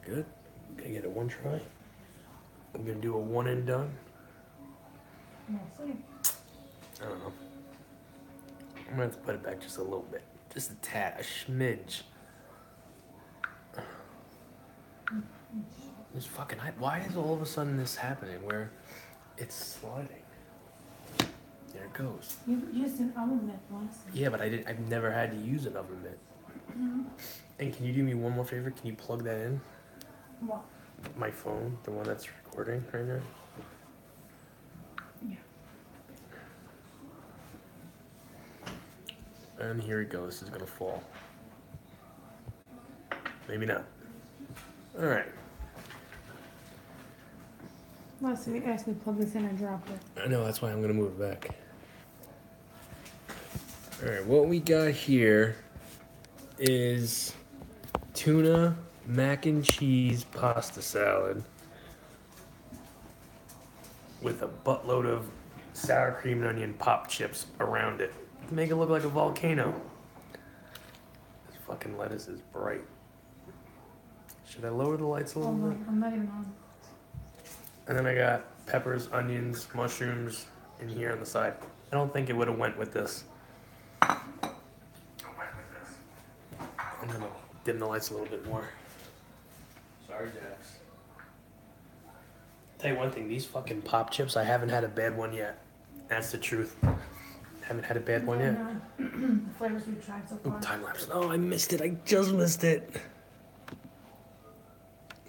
Good. Gonna get it one try. I'm gonna do a one and done. We'll see. I don't know. I'm gonna have to put it back just a little bit. Just a tad, a smidge. This fucking, why is all of a sudden this happening where it's sliding? There it goes. You used an oven mitt once. Yeah, but I've never had to use an oven mitt. And can you do me one more favor? Can you plug that in? What? My phone, the one that's recording right now. Yeah. And here we go. This is gonna fall. Maybe not. All right. Last time you asked me to plug this in, I dropped it. I know, that's why I'm gonna move it back. All right, what we got here is tuna mac and cheese pasta salad with a buttload of sour cream and onion pop chips around it to make it look like a volcano. This fucking lettuce is bright. Should I lower the lights a little bit? I'm not even on. And then I got peppers, onions, mushrooms in here on the side. I don't think it would have went with this. And then I'll dim the lights a little bit more. Sorry, Jax. Tell you one thing, these fucking pop chips, I haven't had a bad one yet. That's the truth. Haven't had a bad one yet. The flavors we've tried so Ooh, far. time lapse. Oh, I missed it. I just missed it.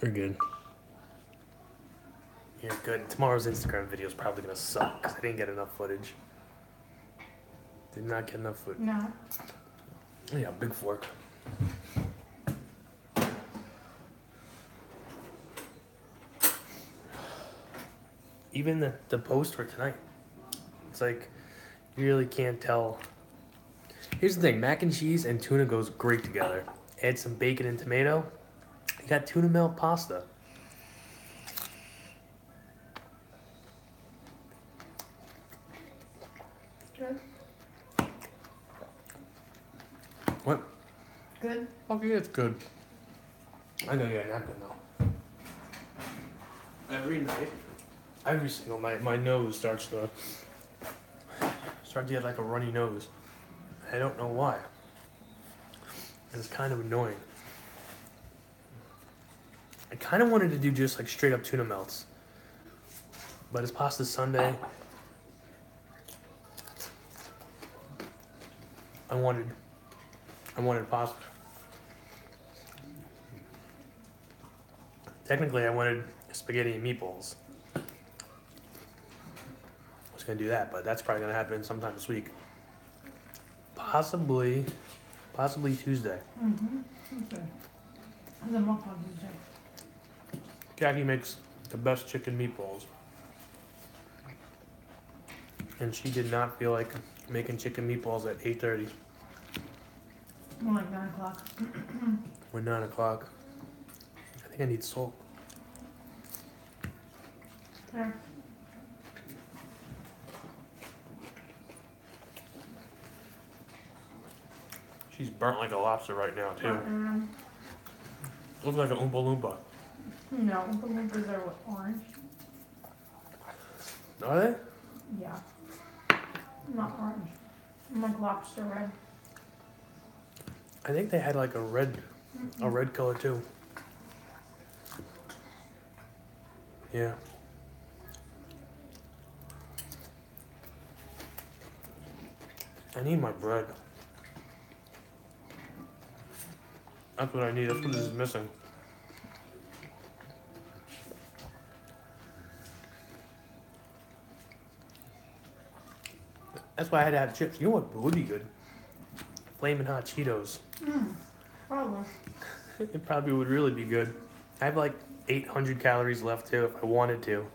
We're good. You're good. Tomorrow's Instagram video is probably gonna suck because I didn't get enough footage. Did not get enough footage. No. Oh, yeah, big fork. Even the post for tonight, it's like you really can't tell. Here's the thing: mac and cheese and tuna goes great together. Add some bacon and tomato. You got tuna melt pasta. Good. What? Good. Okay, it's good. I gotta get a napkin though. Every single night, my nose starts to get like a runny nose. I don't know why. And it's kind of annoying. I kind of wanted to do just like straight up tuna melts, but it's pasta Sunday. I wanted pasta. Technically, I wanted spaghetti and meatballs. I was gonna do that, but that's probably gonna happen sometime this week. Possibly Tuesday. Okay. And then mukbang Tuesday. Jackie makes the best chicken meatballs. And she did not feel like making chicken meatballs at 8:30. More like 9 o'clock. Or 9 o'clock. I think I need salt. There. She's burnt like a lobster right now, too. Looks like an Oompa Loompa. No, Oompa Loompas are what, orange? Are they? Yeah. Not orange. I'm like lobster red. I think they had like a red color too. Yeah. I need my bread. That's what I need. That's what this is missing. That's why I had to have chips. You know what would be good? Flamin' hot Cheetos. Probably. It probably would really be good. I have like 800 calories left too if I wanted to.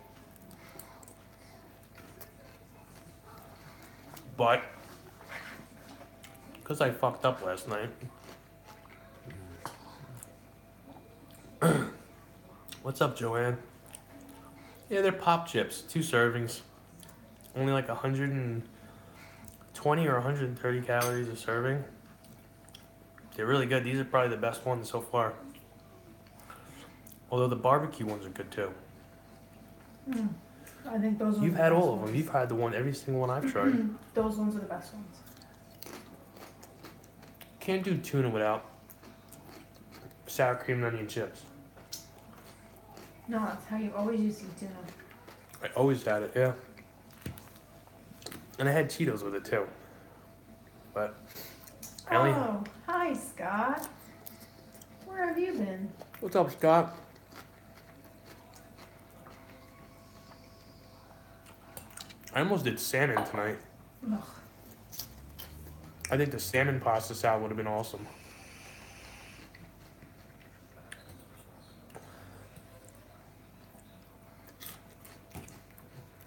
But, because I fucked up last night. What's up, Joanne? Yeah, they're pop chips. 2 servings. Only like 120 or 130 calories a serving. They're really good. These are probably the best ones so far. Although the barbecue ones are good too. Mm. I think those ones You've are the had best all of them. ones. You've had every single one I've tried. Those ones are the best ones. Can't do tuna without sour cream and onion chips. No, that's how you always used to eat tuna. I always had it, yeah. And I had Cheetos with it too. But I only. Oh, hi, Scott. Where have you been? What's up, Scott? I almost did salmon tonight. Ugh. I think the salmon pasta salad would have been awesome.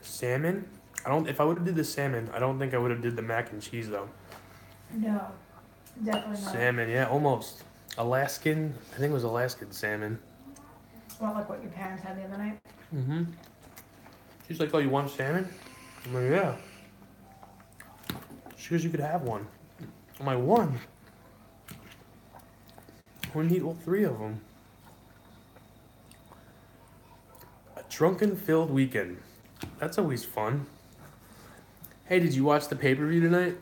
Salmon? I don't. If I would have did the salmon, I don't think I would have did the mac and cheese though. No, definitely not. Salmon, yeah, almost. Alaskan. I think it was Alaskan salmon. Well, like what your parents had the other night. Mm-hmm. She's like, "Oh, you want salmon?" I'm like, "Yeah." She goes, "You could have one." I'm like, "One? I wouldn't eat all three of them." A drunken filled weekend. That's always fun. Hey, did you watch the pay-per-view tonight?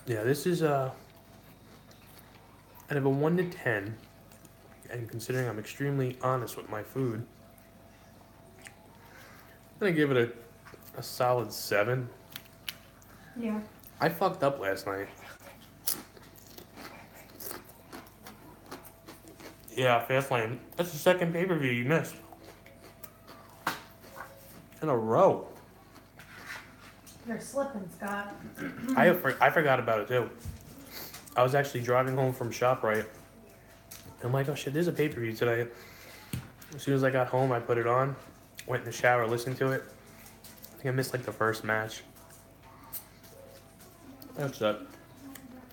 Yeah, this is out of a 1 to 10, and considering I'm extremely honest with my food, I'm gonna give it a solid 7. Yeah. I fucked up last night. Yeah, Fastlane. That's the second pay-per-view you missed. In a row. You're slipping, Scott. I forgot about it too. I was actually driving home from ShopRite. I'm like, oh shit, there's a pay-per-view today. As soon as I got home, I put it on, went in the shower, listened to it. I think I missed like the first match. That's it.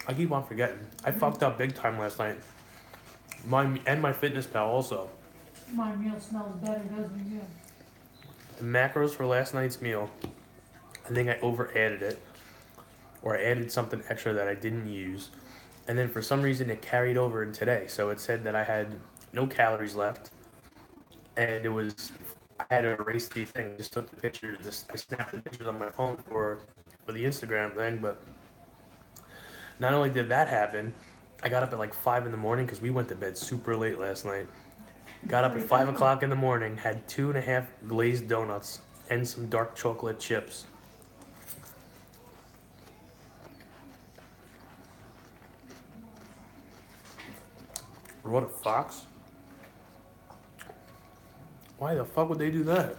I keep on forgetting. I fucked up big time last night. My fitness pal also. My meal smells better, doesn't it? The macros for last night's meal, I think I over added it. Or I added something extra that I didn't use. And then for some reason it carried over in today. So it said that I had no calories left. And it was, I had to erase the thing. Just took the pictures. I snapped the pictures on my phone for the Instagram thing. But not only did that happen, I got up at like 5 in the morning because we went to bed super late last night. Got up at 5 o'clock in the morning, had 2.5 glazed donuts and some dark chocolate chips. What a fox. Why the fuck would they do that?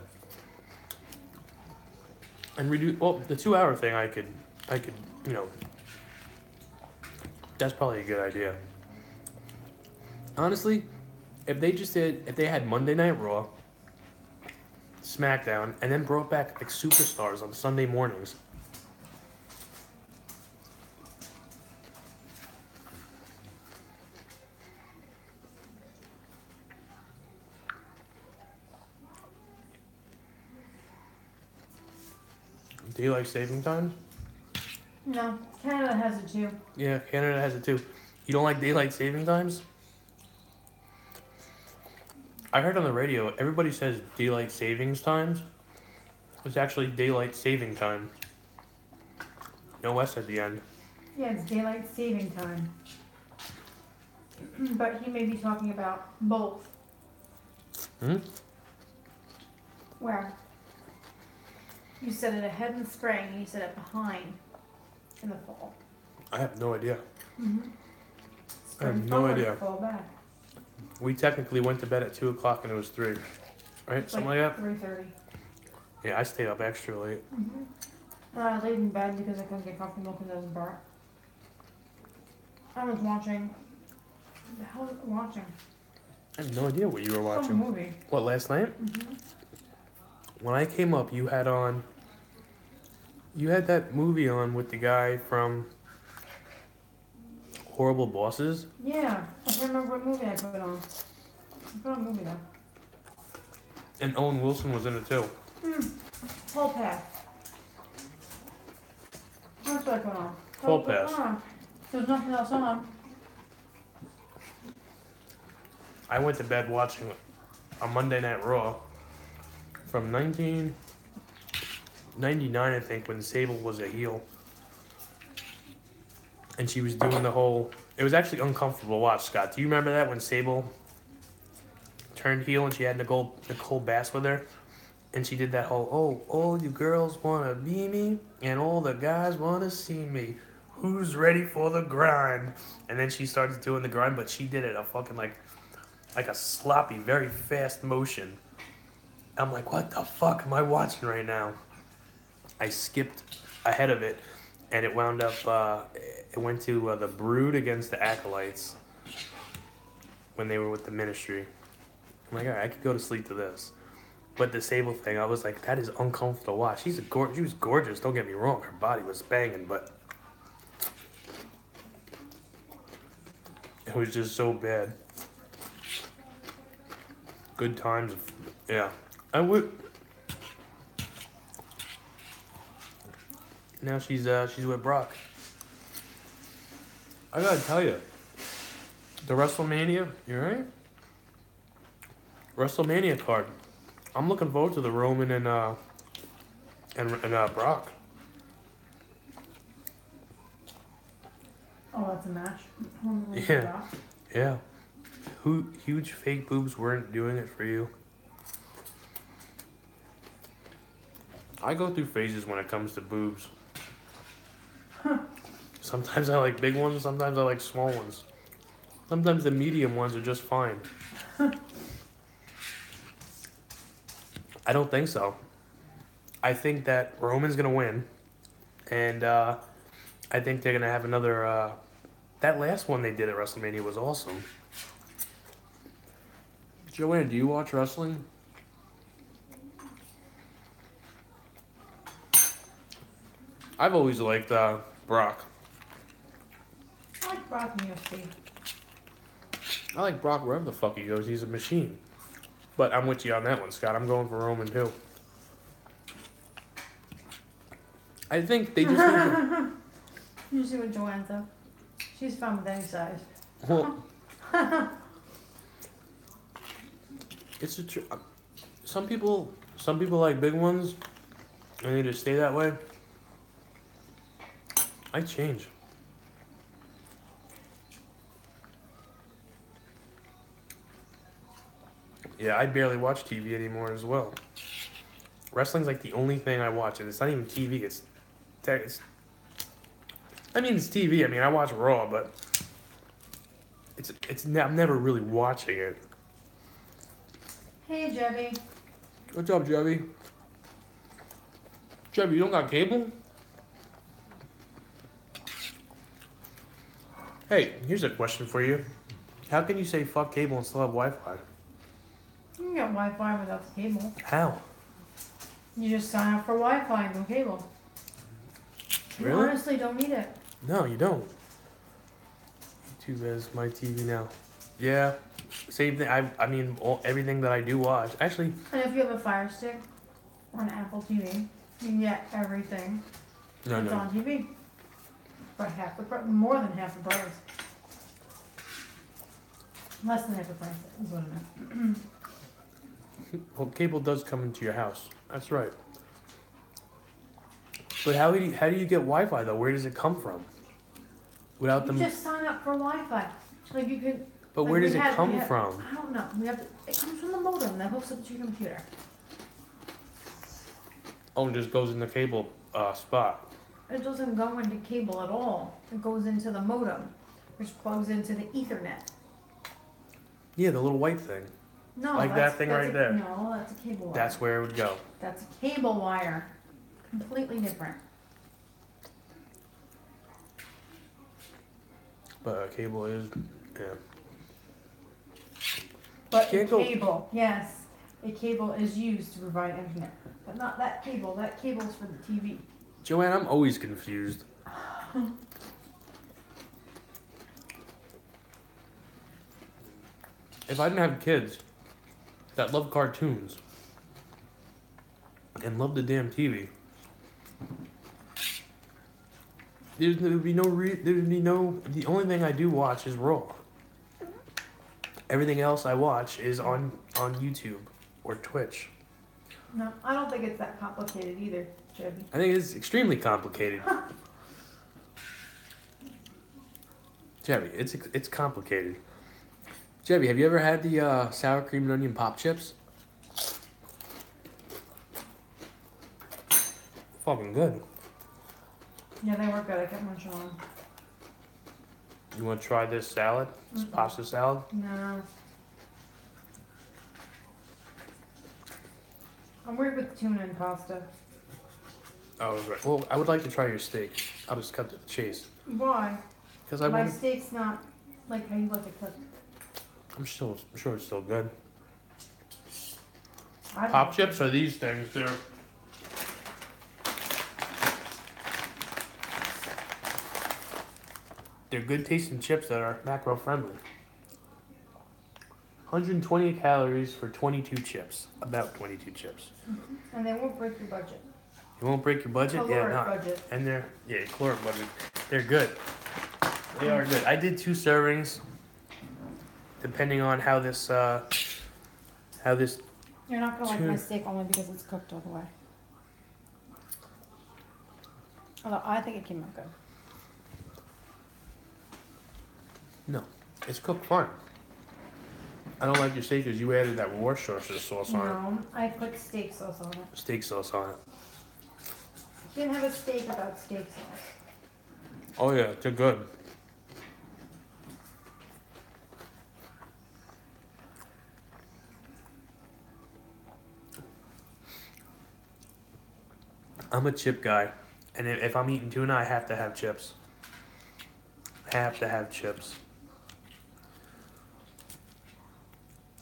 And redo, well, the 2 hour thing I could, you know, that's probably a good idea. Honestly, if they had Monday Night Raw, SmackDown, and then brought back like superstars on Sunday mornings. Daylight saving times? No, Canada has it too. Yeah, Canada has it too. You don't like daylight saving times? I heard on the radio, everybody says daylight savings times. It's actually daylight saving time. No S at the end. Yeah, it's daylight saving time. But he may be talking about both. Hmm? Where? You said it ahead in spring and you said it behind in the fall. I have no idea. Mm-hmm. I have no idea. Fall back. We technically went to bed at 2 o'clock and it was 3. Right? Something like that? 3:30. Yeah, I stayed up extra late. Mm-hmm. I laid in bed because I couldn't get comfortable because I was burnt. I was watching. What the hell was I watching? I have no idea what you were Some watching. movie. What, last night? Mm-hmm. When I came up, you had that movie on with the guy from Horrible Bosses. Yeah, I can't remember what movie I put on. I put on a movie though. And Owen Wilson was in it too. Full pass. What's that going on? Full What's going pass. on? There's nothing else on. I went to bed watching a Monday Night Raw from 1999, I think, when Sable was a heel. And she was doing the whole... It was actually uncomfortable to watch, Scott. Do you remember that when Sable turned heel and she had Nicole Bass with her? And she did that whole, oh, all you girls want to be me and all the guys want to see me. Who's ready for the grind? And then she started doing the grind, but she did it a fucking like a sloppy, very fast motion. I'm like, what the fuck am I watching right now? I skipped ahead of it, and it wound up, it went to the Brood against the Acolytes when they were with the Ministry. I'm like, all right, I could go to sleep to this. But the Sable thing, I was like, that is uncomfortable to watch. She was gorgeous, don't get me wrong. Her body was banging, but it was just so bad. Good times, yeah. I would. Now she's with Brock. I gotta tell you, the WrestleMania, you right? WrestleMania card. I'm looking forward to the Roman and Brock. Oh, that's a match. Yeah. Yeah. Huge fake boobs weren't doing it for you. I go through phases when it comes to boobs. Sometimes I like big ones, sometimes I like small ones. Sometimes the medium ones are just fine. I don't think so. I think that Roman's gonna win, and I think they're gonna have another. That last one they did at WrestleMania was awesome. Joanne, do you watch wrestling? I've always liked Brock. I like Brock in UFC. I like Brock wherever the fuck he goes. He's a machine. But I'm with you on that one, Scott. I'm going for Roman too. I think they just need to... You see what Joanne's up? She's fun with any size. Well, it's some people like big ones, and they just stay that way. I change. Yeah, I barely watch TV anymore as well. Wrestling's like the only thing I watch, and it's not even TV. It's I mean, it's TV. I mean, I watch Raw, but I'm never really watching it. Hey, Jebby. What's up, Jebby? Jebby, you don't got cable? Hey, here's a question for you. How can you say fuck cable and still have Wi-Fi? You can get Wi-Fi without the cable. How? You just sign up for Wi-Fi and no cable. You Really? honestly don't need it. No, you don't. YouTube is my TV now. Yeah, same thing. I mean, everything that I do watch. Actually, And if you have a Fire Stick or an Apple TV, you can get everything that's on TV. For more than half the price. Less than half the price is what I meant. Well, cable does come into your house. That's right. But how do you get Wi-Fi though? Where does it come from? Without You them. just sign up for Wi-Fi. Like you could. But like where we does it had- come we had- from? I don't know. It comes from the modem that hooks up to your computer. Oh, it just goes in the cable spot. It doesn't go into cable at all. It goes into the modem, which plugs into the Ethernet. Yeah, the little white thing. No, Like that thing right there. No, that's a cable wire. That's where it would go. That's a cable wire. Completely different. But cable is, yeah. But a Can't go- cable, yes, a cable is used to provide internet, but not that cable. That cable's for the TV. Joanne, I'm always confused. If I didn't have kids that love cartoons, and love the damn TV. There'd be no. The only thing I do watch is Raw. Everything else I watch is on YouTube or Twitch. No, I don't think it's that complicated either, Chevy. I think it's extremely complicated. Chevy, it's complicated. Chevy, have you ever had the sour cream and onion pop chips? Fucking good. Yeah, they were good. I kept munching on them. You want to try this salad? This pasta salad? No. I'm weird with tuna and pasta. Oh, right. Well, I would like to try your steak. I'll just cut to the chase. Why? Because I My want. steak's not like how you like it cooked. I'm sure it's still good. I Pop chips are these things. They're good tasting chips that are macro friendly. 120 calories for 22 chips. About 22 chips. Mm-hmm. And they won't break your budget. It won't break your budget? Caloric Yeah, no. budget. And caloric budget. They're good. They are good. I did 2 servings, depending on how this You're not gonna like my Tuna. steak only because it's cooked all the way. Although I think it came out good. No, it's cooked fine. I don't like your steak because you added that Worcestershire sauce on it. No, I put steak sauce on it. Steak sauce on it. Didn't have a steak without steak sauce. Oh yeah, they're good. I'm a chip guy, and if I'm eating tuna, I have to have chips. Have to have chips.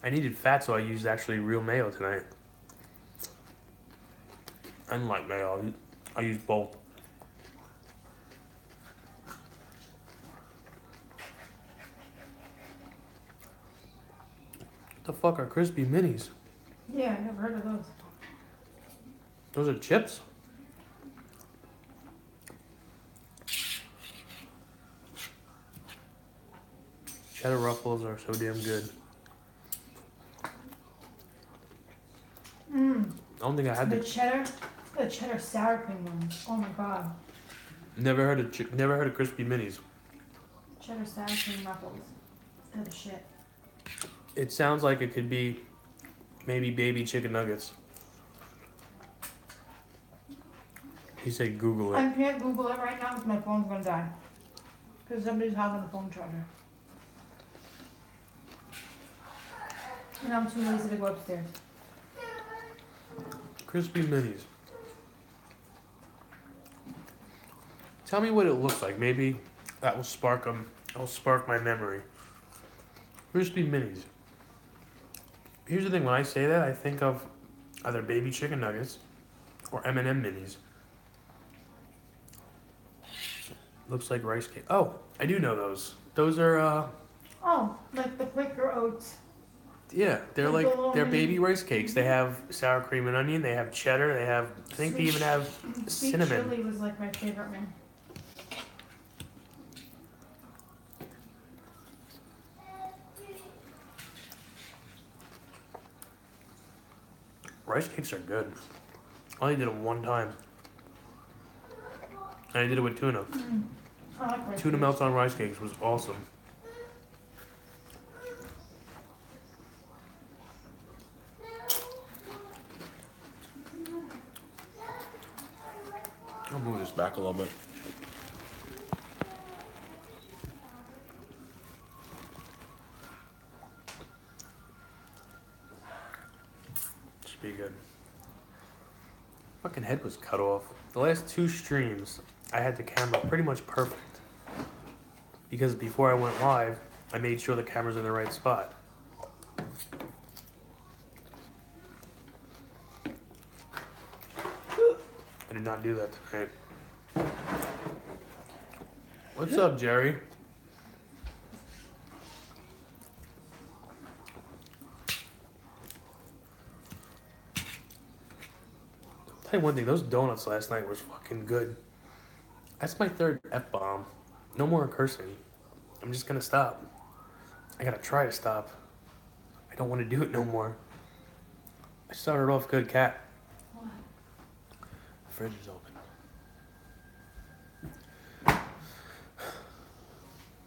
I needed fat, so I used actually real mayo tonight. I didn't like mayo. I used both. What the fuck are crispy minis? Yeah, I never heard of those. Those are chips? Cheddar ruffles are so damn good. Mmm. I don't think I had The cheddar sour cream ones. Oh my god. Never heard of crispy minis. Cheddar sour cream ruffles. They're the shit. It sounds like it could be maybe baby chicken nuggets. He said Google I it. can't Google it right now because my phone's gonna die. Because somebody's having a phone charger. And I'm too lazy to go upstairs. Crispy minis. Tell me what it looks like. Maybe that will spark them. That'll spark my memory. Crispy minis. Here's the thing. When I say that, I think of either baby chicken nuggets or M&M minis. Looks like rice cake. Oh, I do know those. Those are Oh, like the Quaker Oats. yeah, they're Like the like little they're mini- baby rice cakes. They have sour cream and onion. They have cheddar. They have I think they even have Sweet cinnamon. chili was like my favorite one. Rice cakes are good. I only did it one time. And I did it with tuna. I like rice Tuna cakes. melts on rice cakes was awesome. I'll move this back a little bit. Should be good. Fucking head was cut off. The last 2 streams, I had the camera pretty much perfect. Because before I went live, I made sure the camera's in the right spot. I did not do that tonight. What's up, Jerry? Tell you one thing, those donuts last night was fucking good. That's my third F-bomb. No more cursing. I'm just gonna stop. I gotta try to stop. I don't want to do it no more. I started off good, cat. What? The fridge is open.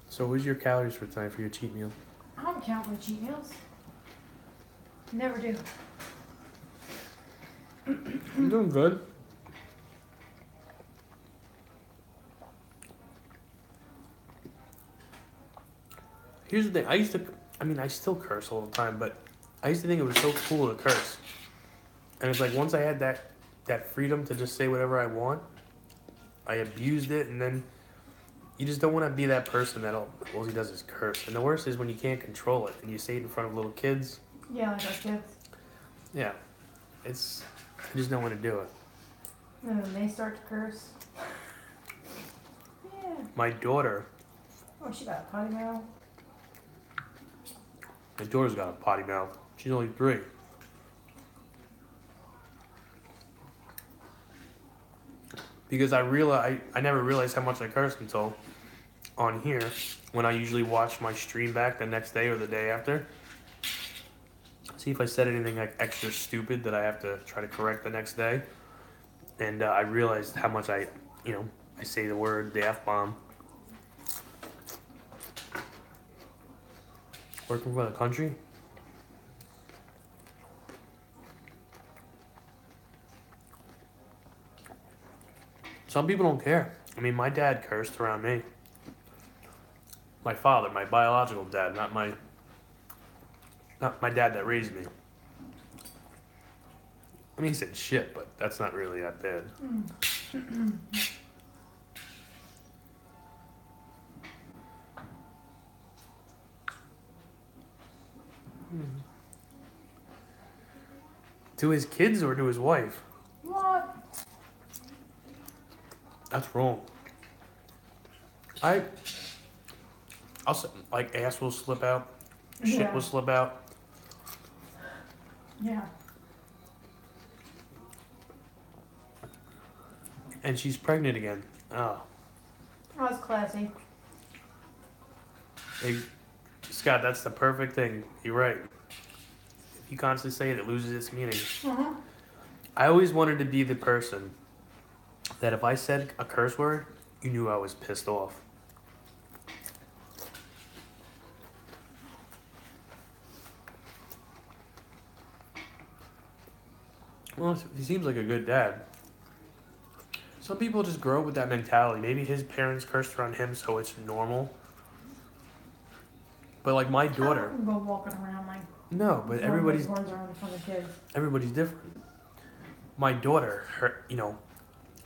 So what's your calories for tonight for your cheat meal? I don't count my cheat meals. Never do. I'm doing good. Here's the thing. I still curse all the time, but I used to think it was so cool to curse. And it's like once I had that freedom to just say whatever I want, I abused it, and then you just don't want to be that person that all he does is curse. And the worst is when you can't control it and you say it in front of little kids. Yeah, like our kids. Yeah. I just don't want to do it. And then they start to curse. Yeah. My daughter, Oh, she got a potty mouth. my daughter's got a potty mouth. She's only 3. Because I never realized how much I cursed until on here when I usually watch my stream back the next day or the day after. See if I said anything like extra stupid that I have to try to correct the next day. And I realized how much I say the F-bomb. Working for the country? Some people don't care. I mean, my dad cursed around me. My father, my biological dad, not my dad that raised me. I mean, he said shit, but that's not really that bad. To his kids or to his wife? What? That's wrong. I'll say, like, ass will slip out, shit Yeah. will slip out. Yeah. And she's pregnant again. Oh. That was classy. Hey, Scott, that's the perfect thing. You're right. If you constantly say it, it loses its meaning. Uh-huh. I always wanted to be the person that if I said a curse word, you knew I was pissed off. Well, he seems like a good dad. Some people just grow up with that mentality. Maybe his parents cursed around him, so it's normal. But like my daughter, I don't go walking around like no, but everybody's runs around in front of kids. everybody's different. My daughter,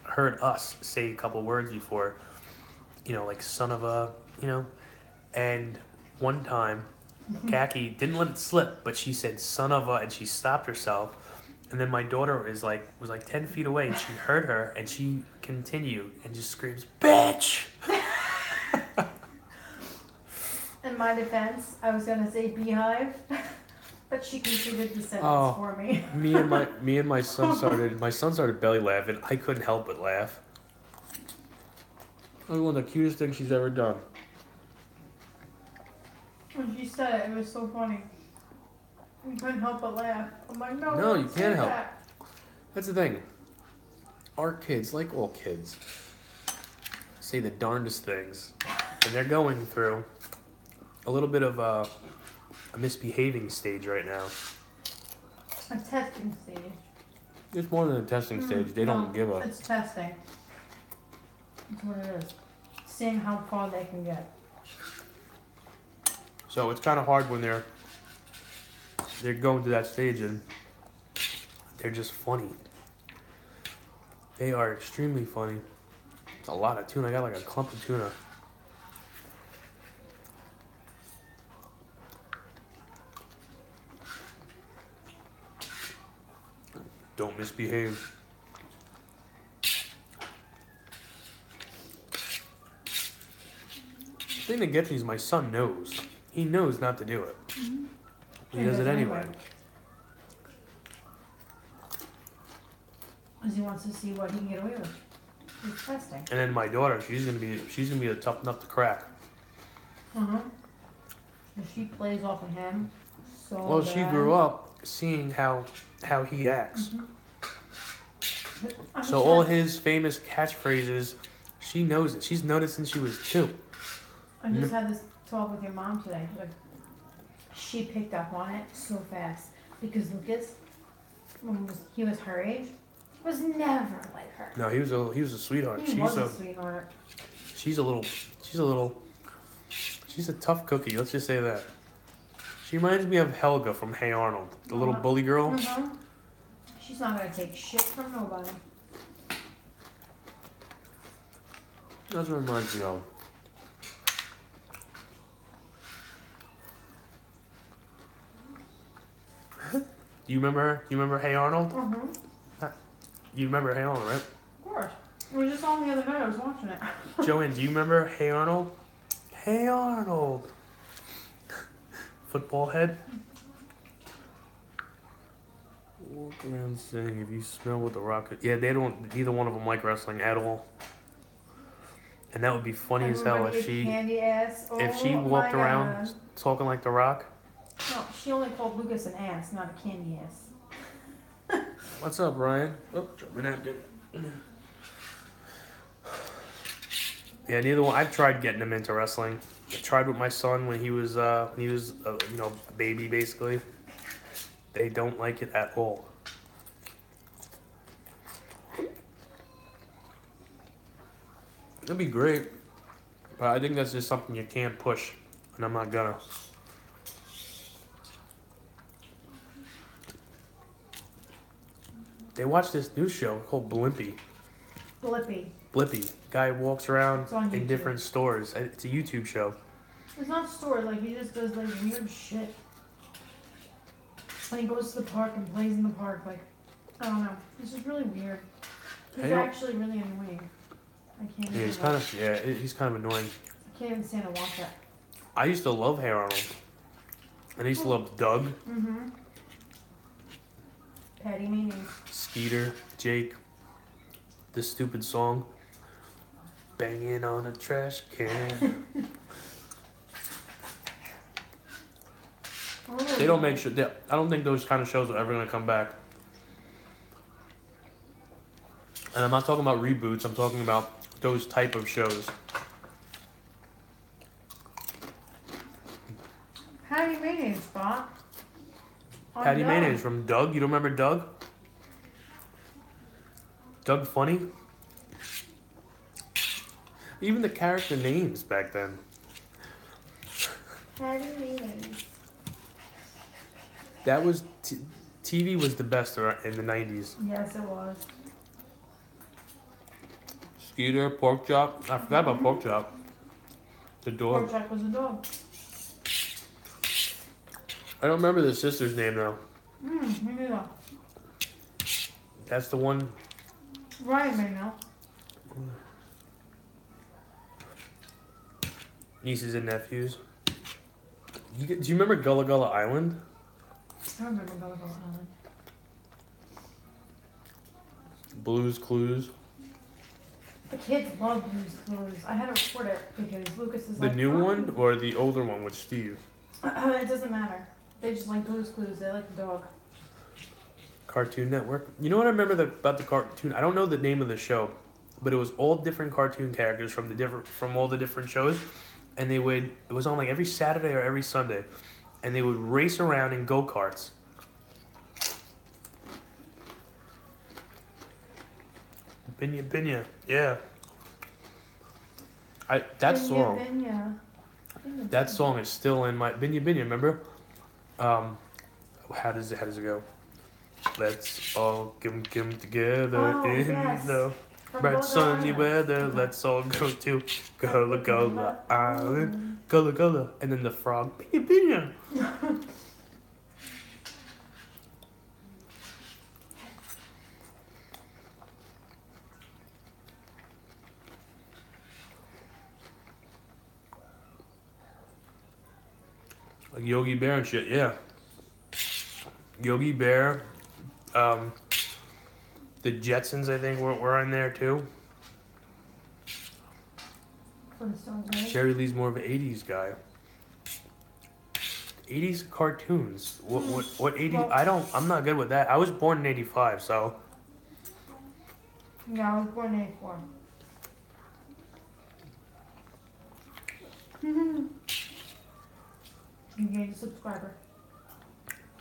heard us say a couple words before, like son of a, and one time, Khaki didn't let it slip, but she said son of a, and she stopped herself. And then my daughter was like 10 feet away, and she heard her, and she continued and just screams, "Bitch!" In my defense, I was gonna say beehive, but she completed the sentence Oh. for me. Me and my son started belly laughing. I couldn't help but laugh. It was one of the cutest things she's ever done. When she said it, it was so funny. We couldn't help but laugh. I'm like, no, No, you don't say can't help. that. That's the thing. Our kids, like all kids, say the darndest things. And they're going through a little bit of a misbehaving stage right now. A testing stage. It's more than a testing stage. They don't give up. It's testing. That's what it is. Seeing how far they can get. So it's kind of hard when they're going to that stage and they're just funny. They are extremely funny. It's a lot of tuna. I got like a clump of tuna. Don't misbehave. The thing that gets me is my son knows. He knows not to do it. He does it anyway. Because he wants to see what he can get away with. He's testing. And then my daughter, she's gonna be a tough nut to crack. And she plays off of him. So Well, she bad. grew up seeing how he acts. I'm So all his famous catchphrases, she knows it. She's known it since she was 2. I just had this talk with your mom today. Like, she picked up on it so fast because Lucas, when he was her age, was never like her. No, he was a sweetheart. He was a sweetheart. She's a tough cookie. Let's just say that. She reminds me of Helga from Hey Arnold, the little bully girl. She's not gonna take shit from nobody. That's what reminds me of. Do you remember her? You remember Hey Arnold? You remember Hey Arnold, right? Of course. We were just on the other night. I was watching it. Joanne, do you remember Hey Arnold? Hey Arnold. Football head. Walk around saying, if you smell what the Rock. Yeah, they don't. Neither one of them like wrestling at all. And that would be funny as hell if she walked around talking like the Rock. No, she only called Lucas an ass, not a candy ass. What's up, Ryan? Oh, drop my napkin. Yeah, neither one. I've tried getting him into wrestling. I tried with my son when he was a baby, basically. They don't like it at all. It'd be great, but I think that's just something you can't push, and I'm not gonna. They watch this news show called Blimpy. Blippy. Guy walks around in different stores. It's a YouTube show. It's not stores, like he just does like weird shit. Like he goes to the park and plays in the park, like I don't know. It's just really weird. He's actually really annoying. I can't. Yeah, he's kind of annoying. I can't even stand to watch that. I used to love Hey Arnold. And I used to love Doug. Patty Meanies. Skeeter, Jake. The stupid song. Banging on a trash can. They don't make sure. I don't think those kind of shows are ever going to come back. And I'm not talking about reboots. I'm talking about those type of shows. Patty Mayonnaise, Spot. Patty Mayonnaise from Doug. You don't remember Doug? Doug Funny? Even the character names back then. Patty Mayonnaise. That was... TV was the best in the 90s. Yes, it was. Skeeter, Pork Chop. I forgot about Pork Chop. The dog. Pork Chop was a dog. I don't remember the sister's name though. Me neither. That's the one. Ryan may know. Nieces and nephews. Do you remember Gullah Gullah Island? I remember Gullah Gullah Island. Blue's Clues. The kids love Blue's Clues. I had to report it because Lucas is The like... new one or the older one with Steve? It doesn't matter. They just like Blue's Clues. They like the dog. Cartoon Network. You know what I remember about the cartoon? I don't know the name of the show, but it was all different cartoon characters from all the different shows, and it was on like every Saturday or every Sunday, and they would race around in go-karts. Binya, yeah. That song is still in my Binya, remember? How does it go? Let's all come together the bright sunny weather. Let's all go to Gullah Gullah Island, Gullah Gullah, and then the frog, Binya. Like Yogi Bear and shit, yeah. Yogi Bear, The Jetsons, I think, were in there too. Flintstones, right? Jerry Lee's more of an 80s guy. 80s cartoons. What 80s? Well, I'm not good with that. I was born in 85, so. yeah, I was born in 84. You gained a subscriber.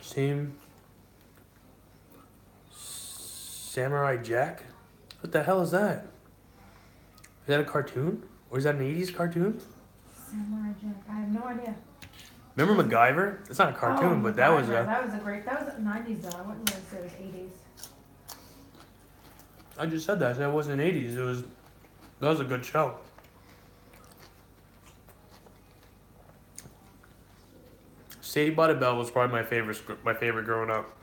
Same. Samurai Jack? What the hell is that? Is that a cartoon? Or is that an 80s cartoon? Samurai Jack. I have no idea. Remember MacGyver? It's not a cartoon, but that was a. That was a great. That was 90s though. I wouldn't really say it was 80s. I just said that. I said it wasn't 80s. That was a good show. Saved by the Bell was probably my favorite growing up.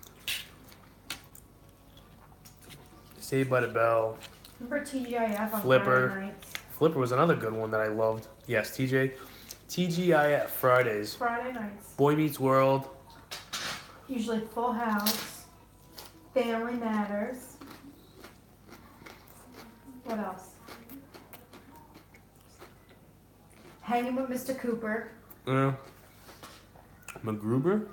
Saved by the Bell. Remember TGIF on Flipper. Friday nights? Flipper was another good one that I loved. Yes, TGIF Fridays. Friday nights. Boy Meets World. Usually Full House. Family Matters. What else? Hanging with Mr. Cooper. MacGruber.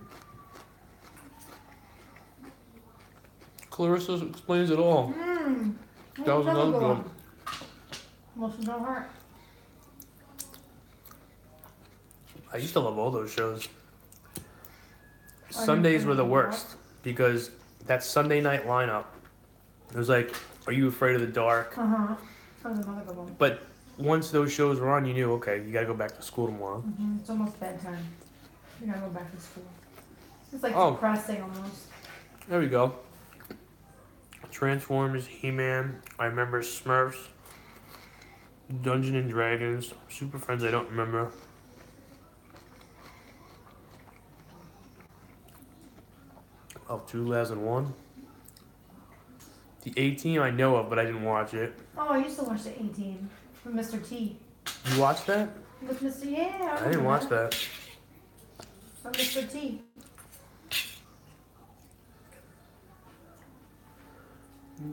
Clarissa Explains It All. That was another good one. Most No Heart. I used to love all those shows. Sundays were the worst because that Sunday night lineup, it was like, Are You Afraid of the Dark? That was another good one. But once those shows were on, you knew, okay, you gotta go back to school tomorrow. It's almost bedtime. You gotta go back to school. It's like depressing almost. There we go. Transformers, He-Man, I remember Smurfs, Dungeons and Dragons, Super Friends, I don't remember. Oh, 2001. The A-Team I know of, but I didn't watch it. Oh, I used to watch the A-Team with Mr. T. You watched that? With Mr. Yeah. I didn't watch that. From Mr. T.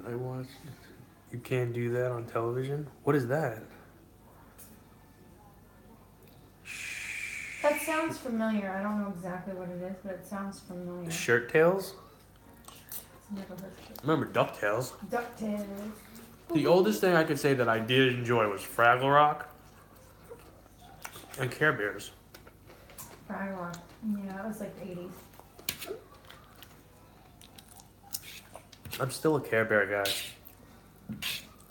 I watched. You can't do that on television? What is that? That sounds familiar. I don't know exactly what it is, but it sounds familiar. Shirt Tails? Never heard of it. Remember DuckTales? DuckTales. The oldest thing I could say that I did enjoy was Fraggle Rock and Care Bears. Fraggle Rock. Yeah, that was like the 80s. I'm still a Care Bear guy.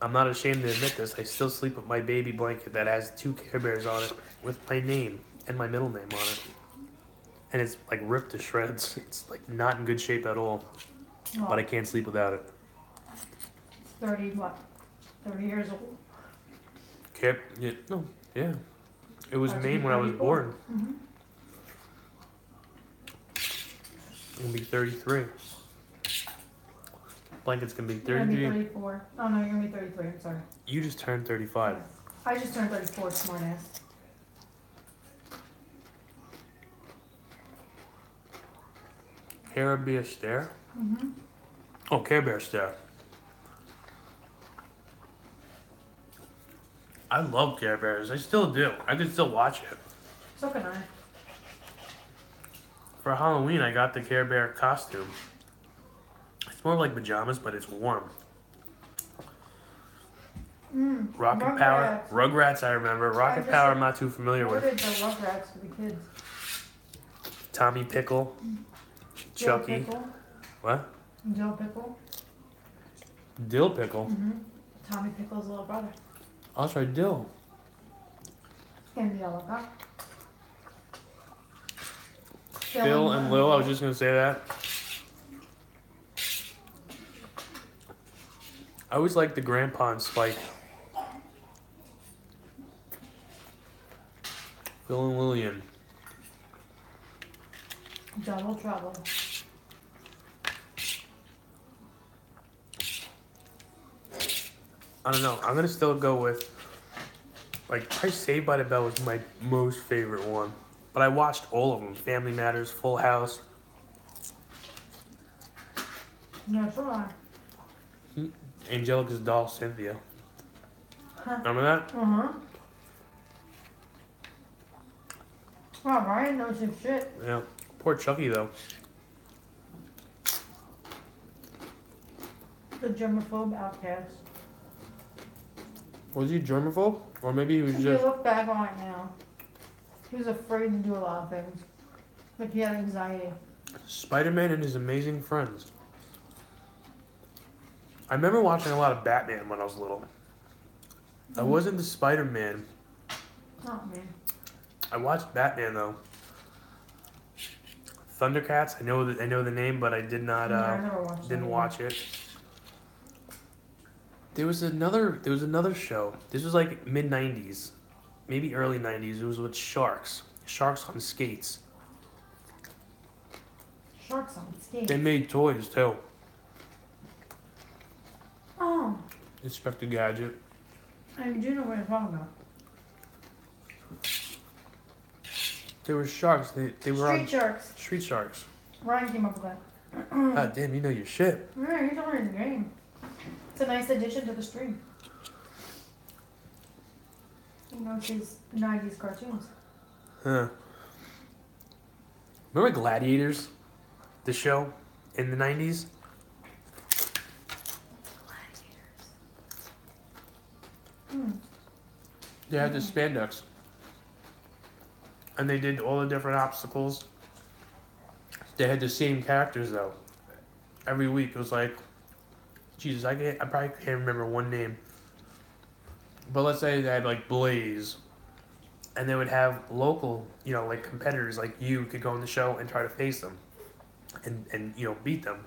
I'm not ashamed to admit this. I still sleep with my baby blanket that has 2 Care Bears on it with my name and my middle name on it. And it's like ripped to shreds. It's like not in good shape at all. Well, But I can't sleep without it. 30 years old. Yeah. It was named when I was 34. born. Mm-hmm. I'm gonna be 33. Blanket's gonna be You're gonna be 33. 34. Oh no, you're gonna be 33. I'm sorry. You just turned 35. I just turned 34, smartass. Care Bear Stare? Mm-hmm. Oh, Care Bear Stare. I love Care Bears. I still do. I can still watch it. So can I. For Halloween, I got the Care Bear costume. It's more like pajamas, but it's warm. Rocket Power. Rugrats, I remember. Rocket Power, I'm not too familiar with. Ordered the Rugrats for the kids. Tommy Pickle. Dill Chucky. Pickle. What? Dill Pickle. Dill Pickle. Mm-hmm. Tommy Pickle's little brother. I'll try Dill. And Yellow Cup. Phil and Lil, I was just going to say that. I always liked the Grandpa and Spike. Phil and Lillian. Double Trouble. I don't know. I'm going to still go with, like, probably Saved by the Bell was my most favorite one. But I watched all of them. Family Matters, Full House. Yeah, so I. Angelica's doll, Cynthia. Huh. Remember that? Uh-huh. Wow, Ryan knows his shit. Yeah. Poor Chucky, though. The germaphobe outcast. Was he germaphobe? Or maybe he was If you just... look back on it now, he was afraid to do a lot of things. Like he had anxiety. Spider-Man and His Amazing Friends. I remember watching a lot of Batman when I was little. I wasn't the Spider-Man. Oh, man. I watched Batman, though. Thundercats, I know the name, but I did not, No, I never watched didn't that watch it. There was another show. This was like mid-90s, maybe early 90s. It was with sharks. Sharks on skates. Sharks on skates. They made toys, too. Oh, Inspector Gadget. I do know what you're talking about. They were sharks. They were Street on sharks. street sharks. Ryan came up with that. God damn, you know your shit. Yeah, he's already in the game. It's a nice addition to the stream. He knows his 90s cartoons. Huh. Remember Gladiators? The show in the 90s? Hmm. They had the spandex. And they did all the different obstacles. They had the same characters though. Every week it was like, Jesus, I probably can't remember one name. But let's say they had like Blaze, and they would have local, like competitors like you could go in the show and try to face them, and beat them.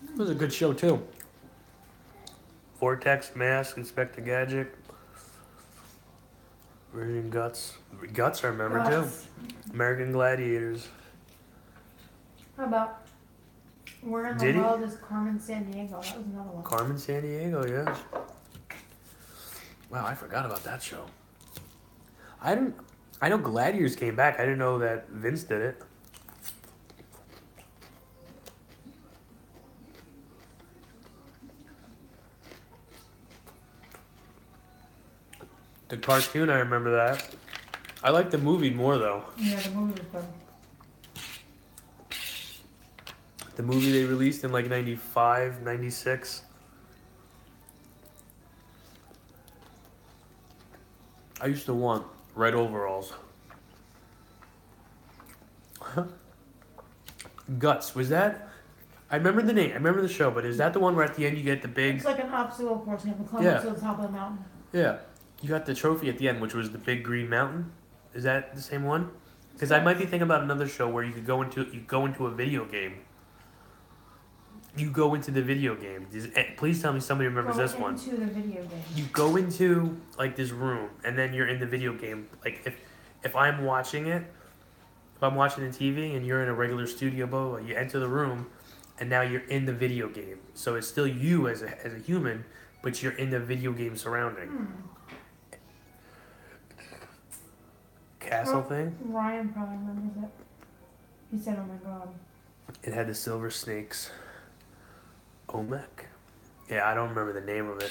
It was a good show too. Vortex, Mask, Inspector Gadget, Virgin Guts, Guts I remember Guts. too. American Gladiators. How about Where in the Did he? World is Carmen San Diego? That was another one. Carmen San Diego, yeah. Wow, I forgot about that show. I know Gladiators came back. I didn't know that Vince did it. The cartoon, I remember that. I like the movie more though. Yeah, the movie was good. The movie they released in like 95, 96. I used to want red overalls. Guts, was that? I remember the name. I remember the show, but is that the one where at the end you get the big... It's like an obstacle course. You have to climb Yeah. up to the top of the mountain. Yeah. You got the trophy at the end, which was the big green mountain. Is that the same one? Because I might be thinking about another show where you go into a video game. You go into the video game. Please tell me somebody remembers this one. Into the video game. You go into like this room, and then you're in the video game. Like if I'm watching it, if I'm watching the TV, and you're in a regular studio bowl, you enter the room, and now you're in the video game. So it's still you as a human, but you're in the video game surrounding. Castle thing. Ryan probably remembers it. He said, "Oh my god." It had the silver snakes. Olmec. Yeah, I don't remember the name of it,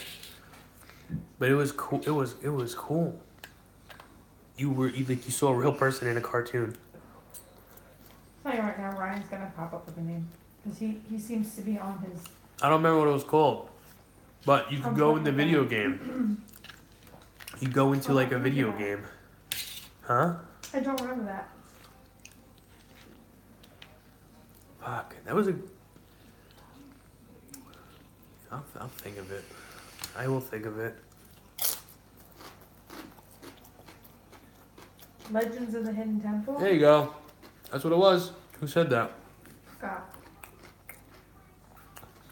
but it was cool. It was cool. You saw a real person in a cartoon. I'll tell you right now, Ryan's gonna pop up with a name because he seems to be on his. I don't remember what it was called, but you could go in the video that. game. You go into like a video game, huh? I don't remember that. Fuck, that was a. I'll think of it. I will think of it. Legends of the Hidden Temple. There you go. That's what it was. Who said that? Scott.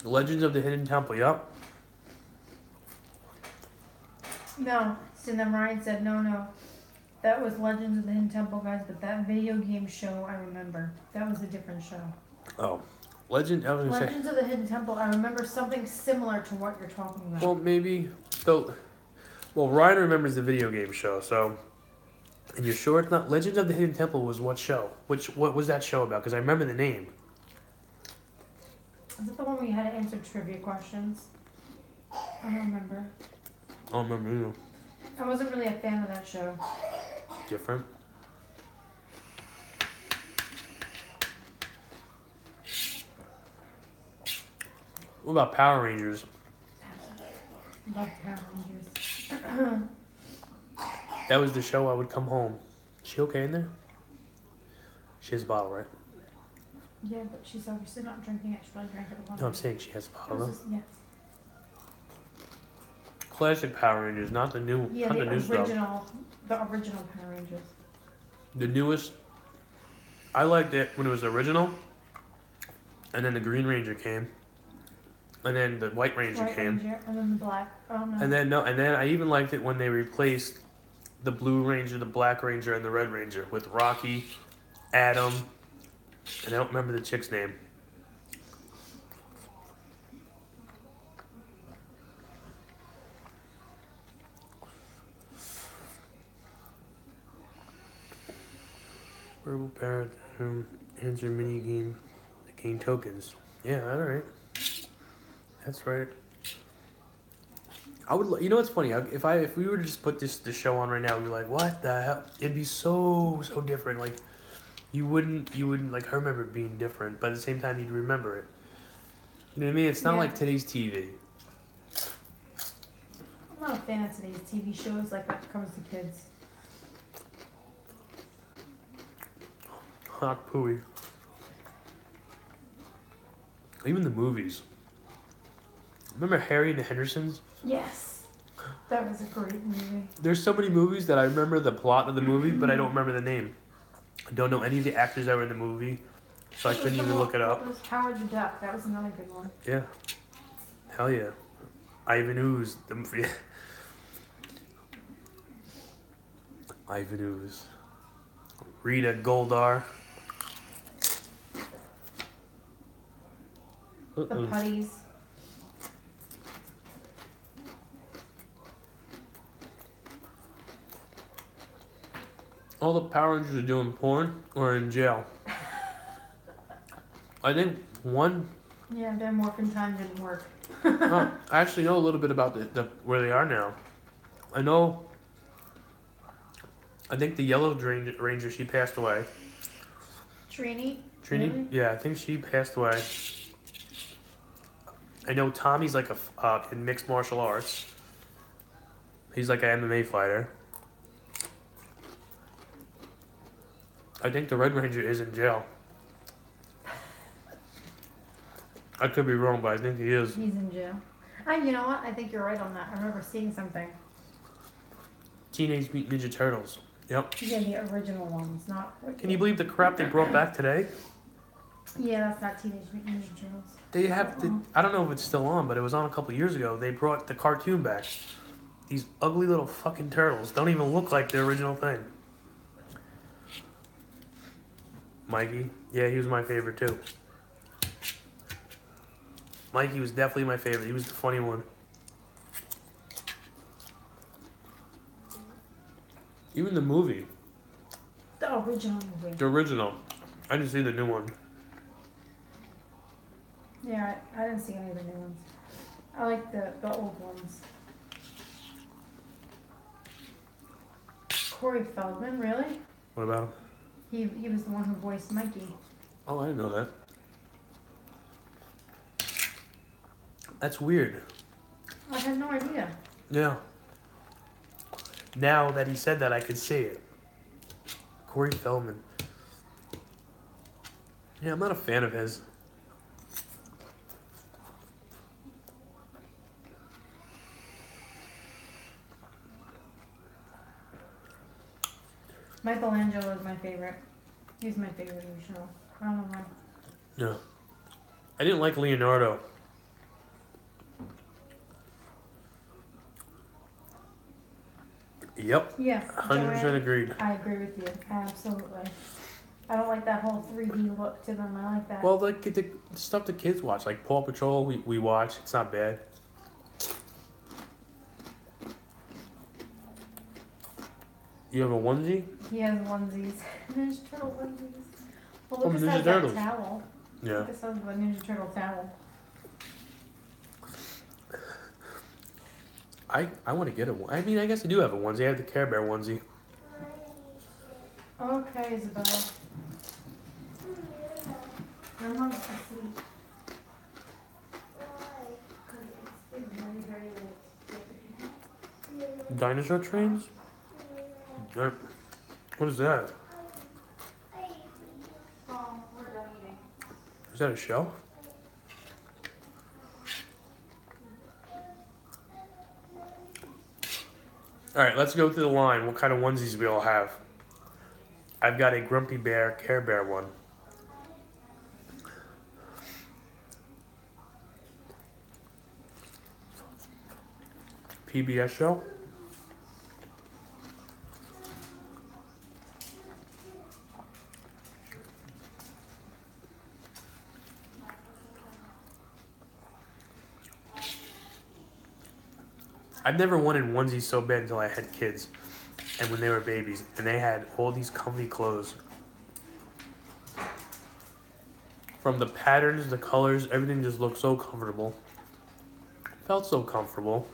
Legends of the Hidden Temple. Yup. No. So then Ryan said, no. That was Legends of the Hidden Temple, guys. But that video game show, I remember. That was a different show. Oh, Legend. I was gonna say. Legends of the Hidden Temple. I remember something similar to what you're talking about. Well, maybe. So, Ryan remembers the video game show. So, and you're sure it's not Legends of the Hidden Temple? Was what show? What was that show about? Because I remember the name. Is it the one where you had to answer trivia questions? I don't remember. I don't remember either. I wasn't really a fan of that show. Different. What about Power Rangers? Love Power Rangers. That was the show I would come home. Is she okay in there? She has a bottle, right? Yeah, but she's obviously not drinking it. She probably drank it alone. No, I'm saying she has a bottle. Yeah. Classic Power Rangers, not the new, Yeah, not the the new stuff. The original Power Rangers. The newest. I liked it when it was original, and then the Green Ranger came, and then the White Ranger came, and then the black. Oh no. and then I even liked it when they replaced the Blue Ranger, the Black Ranger, and the Red Ranger with Rocky, Adam, and I don't remember the chick's name. Verbal parrot, answer mini game, gain tokens. Yeah, all right. That's right. I would, you know what's funny? If we were to just put this show on right now, we'd be like, what the hell? It'd be so different. Like, you wouldn't like. I remember it being different, but at the same time, you'd remember it. You know what I mean? It's not like today's TV. I'm not a fan of today's TV shows like when it comes to kids. Hot pooey. Even the movies. Remember Harry and the Hendersons? Yes. That was a great movie. There's so many movies that I remember the plot of the movie, but I don't remember the name. I don't know any of the actors that were in the movie, so I couldn't even look it up. It was Howard the Duck. That was another good one. Yeah. Hell yeah. Ivan Ooze. Ivan Ooze. Rita Goldar. The Putties. All the Power Rangers are doing porn or in jail. I think one. Yeah, their morphin' time didn't work. I actually know a little bit about the where they are now. I know. I think the Yellow Ranger, she passed away. Trini? Trini? Yeah, I think she passed away. I know Tommy's like in mixed martial arts. He's like an MMA fighter. I think the Red Ranger is in jail. I could be wrong, but I think he is. He's in jail. You know what? I think you're right on that. I remember seeing something. Teenage Mutant Ninja Turtles. Yep. Yeah, the original ones, not. Can you believe the crap they brought back today? Yeah, that's not Teenage Mutant Ninja Turtles. They have to. I don't know if it's still on, but it was on a couple years ago. They brought the cartoon back. These ugly little fucking turtles don't even look like the original thing. Mikey, yeah, he was my favorite too. Mikey was definitely my favorite. He was the funny one. Even the movie. The original movie. The original. I didn't see the new one. Yeah, I didn't see any of the new ones. I like the old ones. Corey Feldman, really? What about him? He was the one who voiced Mikey. Oh, I didn't know that. That's weird. I had no idea. Yeah. Now that he said that, I could see it. Corey Feldman. Yeah, I'm not a fan of his. Michelangelo is my favorite. He's my favorite in the show. I don't know why. Yeah. I didn't like Leonardo. Yep. Yeah. 100% agreed. I agree with you. Absolutely. I don't like that whole 3D look to them. I like that. Well, like the stuff the kids watch, like Paw Patrol, we watch. It's not bad. You have a onesie? He has onesies. Ninja Turtle onesies. Well, Oh, Lucas Ninja has Turtles. that towel. Yeah. Lucas has the Ninja Turtle towel. I want to get a one. I mean, I guess I do have a onesie. I have the Care Bear onesie. Okay, Isabel. Your mom's asleep. It's very, very late. Dinosaur trains? What is that? Oh, we're done eating. Is that a show? All right, let's go through the line. What kind of onesies we all have? I've got a Grumpy Bear, Care Bear one. PBS show. I've never wanted onesies so bad until I had kids, and when they were babies, and they had all these comfy clothes. From the patterns, the colors, everything just looked so comfortable. Felt so comfortable.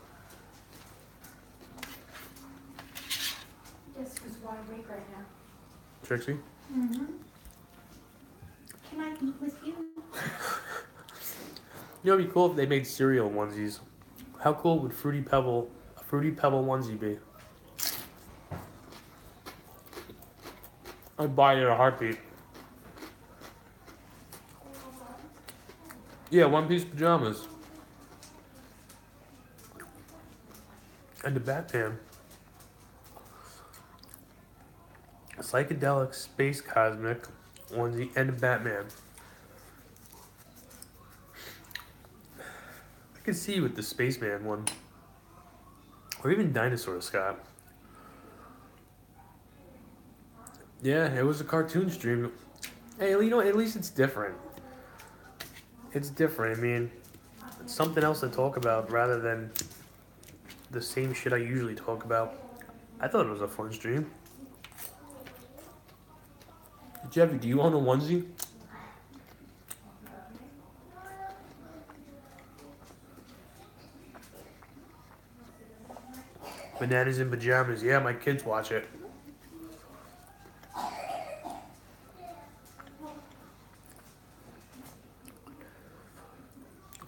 Jessica's wide awake right now. Trixie? Mm-hmm. Can I eat with you? You know, it'd be cool if they made cereal onesies. How cool would a Fruity Pebble onesie be? I'd buy it in a heartbeat. Yeah, one-piece pajamas. And the Batman. A psychedelic space cosmic onesie and a Batman. I could see you with the Spaceman one. Or even Dinosaur Scott. Yeah, it was a cartoon stream. Hey, you know, at least it's different. It's different. I mean, it's something else to talk about rather than the same shit I usually talk about. I thought it was a fun stream. Jeffy, do you own a onesie? Bananas in pajamas. Yeah, my kids watch it.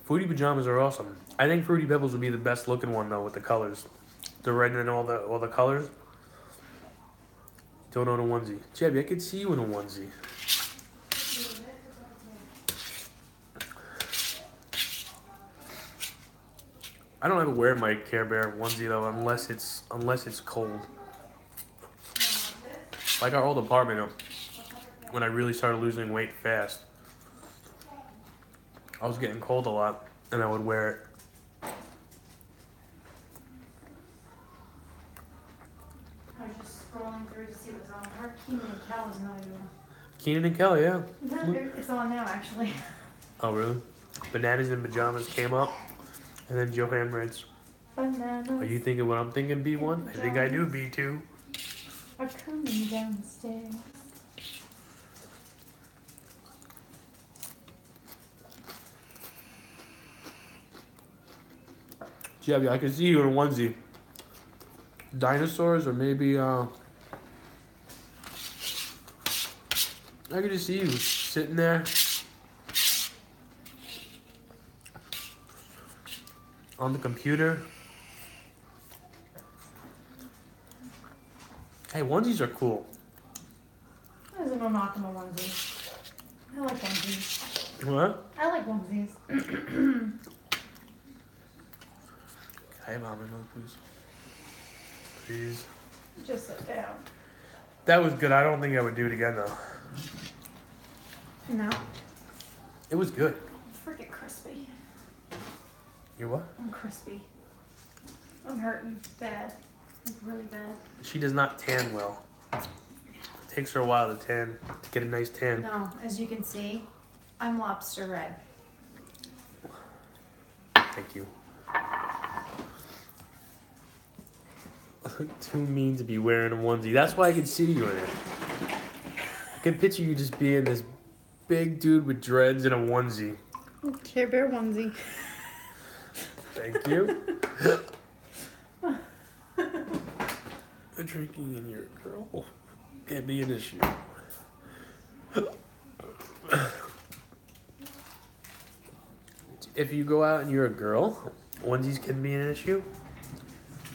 Fruity pajamas are awesome. I think Fruity Pebbles would be the best looking one though with the colors. The red and all the colors. Don't own a onesie. Jeffy, I could see you in a onesie. I don't ever wear my Care Bear onesie though unless it's cold. Like our old apartment when I really started losing weight fast. I was getting cold a lot and I would wear it. I was just scrolling through to see what's on. Our Keenan and Kel is not even. Keenan and Kel, yeah. It's on now, actually. Oh really? Bananas in pajamas came up. And then Johan writes, Bananas. are you thinking what I'm thinking, B1? I think I do, B2. Are coming downstairs. Jebby, I can see you in a onesie. Dinosaurs or maybe, I could just see you sitting there. On the computer. Hey, onesies are cool. There's no knock on a onesie. I like onesies. What? I like onesies. Hey, Mom, no, please. Please. Just sit down. That was good. I don't think I would do it again, though. No. It was good. Freaking crispy. You what? I'm crispy. I'm hurting bad. Like really bad. She does not tan well. It takes her a while to tan, to get a nice tan. No, as you can see, I'm lobster red. Thank you. Too mean to be wearing a onesie. That's why I can see you in it. I can picture you just being this big dude with dreads and a onesie. Care Bear onesie. Thank you. drinking and you're a girl, can't be an issue. If you go out and you're a girl, onesies can be an issue.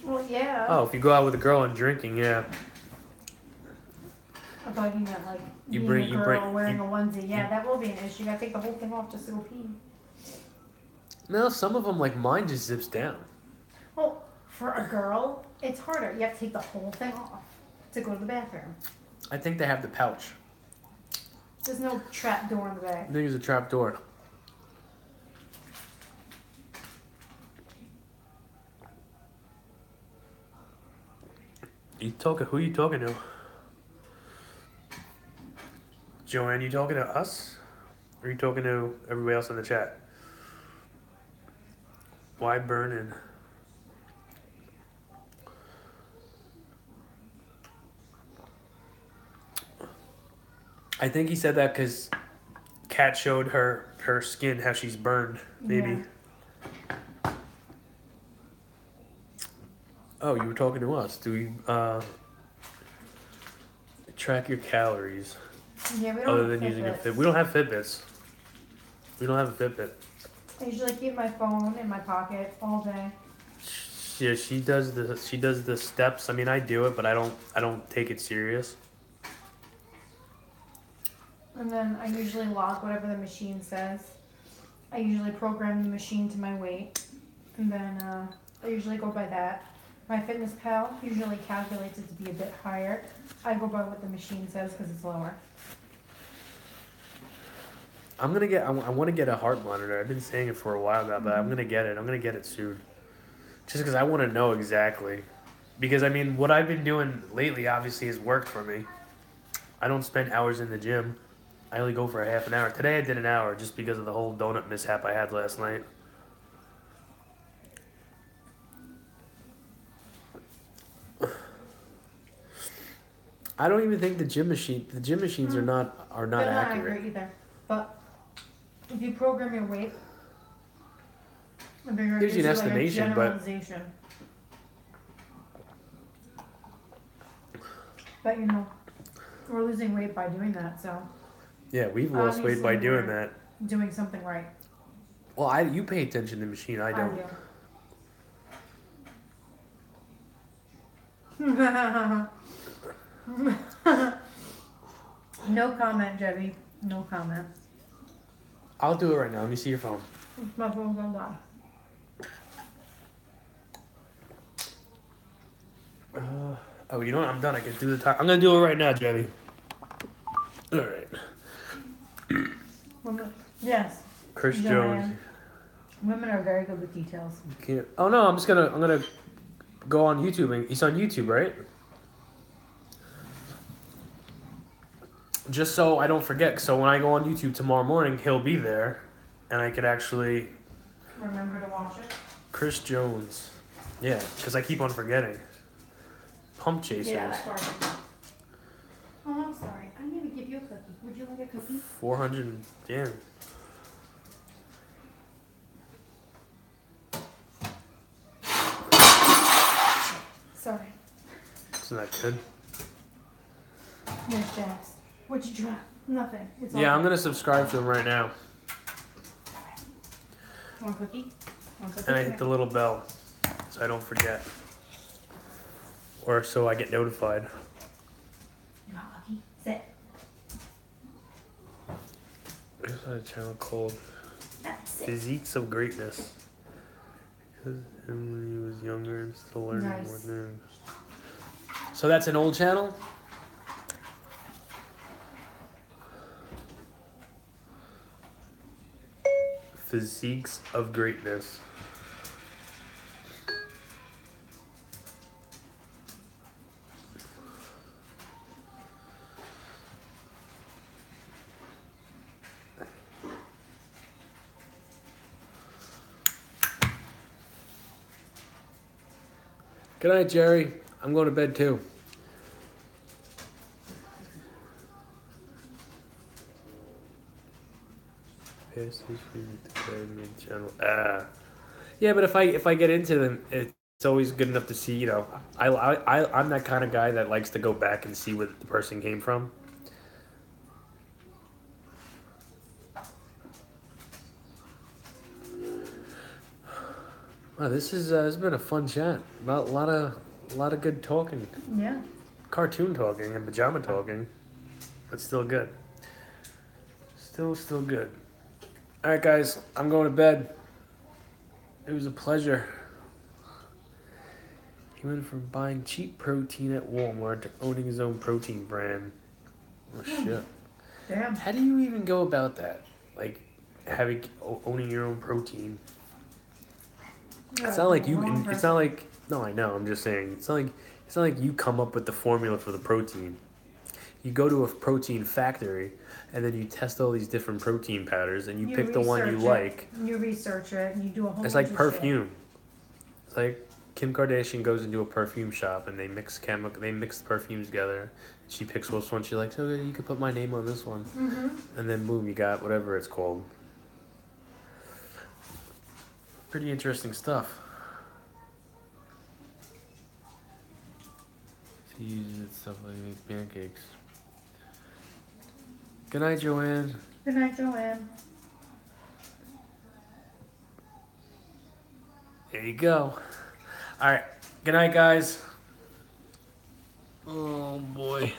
Well, yeah. Oh, if you go out with a girl and drinking, yeah. I thought you meant like You being bring- a you girl bring- wearing you- a onesie. Yeah, that will be an issue. You gotta take the whole thing off just to go pee. No, some of them, like mine, just zips down. Well, for a girl, it's harder. You have to take the whole thing off to go to the bathroom. I think they have the pouch. There's no trap door in the I bag. think there's a trap door. Who you talking to? Joanne, you talking to us? Or are you talking to everybody else in the chat? Why burning? I think he said that because Kat showed her skin, how she's burned, maybe. Yeah. Oh, you were talking to us. Do we track your calories Yeah, we don't other have than using a Fitbits. Fitbit? We don't have Fitbits. We don't have a Fitbit. I usually keep my phone in my pocket all day. Yeah, she does the steps. I mean, I do it, but I don't take it serious. And then I usually log whatever the machine says. I usually program the machine to my weight. And then I usually go by that. My Fitness Pal usually calculates it to be a bit higher. I go by what the machine says because it's lower. I want to get a heart monitor. I've been saying it for a while now, but I'm gonna get it. I'm gonna get it soon. Just because I want to know exactly. Because I mean, what I've been doing lately obviously has worked for me. I don't spend hours in the gym. I only go for a half an hour. Today I did an hour just because of the whole donut mishap I had last night. I don't even think the gym machines are not They're not accurate. accurate either. But if you program your weight, it Gives you an estimation, but But you know, we're losing weight by doing that, so yeah, we've lost weight by Obviously, doing we're- that. doing something right. Well, you pay attention to the machine. I don't. No comment, Jebby. No comment. I'll do it right now. Let me see your phone. My phone's gonna die. Oh, you know what? I'm done. I can do the time. I'm gonna do it right now, Jebby. All right. Yes. Chris Joanne. Jones. Women are very good with details. Can't. Oh no! I'm gonna go on YouTube. And he's on YouTube, right? Just so I don't forget. So when I go on YouTube tomorrow morning, he'll be there, and I could actually. Remember to watch it. Chris Jones. Yeah, because I keep on forgetting. Pump Chasers. Yeah, that part. Oh, I'm sorry. I need to give you a cookie. Would you like a cookie? 400. Damn. Sorry. Isn't that good? There's Jax. What'd you drop? Nothing. It's all Yeah, I'm good. gonna subscribe to him right now, Want a cookie? Want a cookie? and I hit the little bell, so I don't forget, or so I get notified. You want a cookie? Sit. There's a channel called Sit. Physiques of Greatness. Because when he was younger and still learning Nice. more things. So that's an old channel? Physiques of Greatness. Good night, Jerry. I'm going to bed too. Channel. Yeah, but if I get into them, It's always good enough to see, you know, I'm that kind of guy that likes to go back and see where the person came from. Wow, this has been a fun chat. About a lot of good talking, Yeah. cartoon talking and pajama talking, but still good. Still good. All right, guys, I'm going to bed. It was a pleasure. He went from buying cheap protein at Walmart to owning his own protein brand. Oh shit! Damn. How do you even go about that? Like owning your own protein. It's not like you. It's not like. No, I know. I'm just saying. It's not like. It's not like you come up with the formula for the protein. You go to a protein factory, and then you test all these different protein powders, and you pick the one you like. You research it, and you do a whole. It's like perfume. It's like Kim Kardashian goes into a perfume shop, and they mix the perfumes together. She picks which one she likes. Okay, you could put my name on this one, and then boom, you got whatever it's called. Pretty interesting stuff. She uses it stuff like make pancakes. Good night, Joanne. Good night, Joanne. There you go. All right. Good night, guys. Oh boy.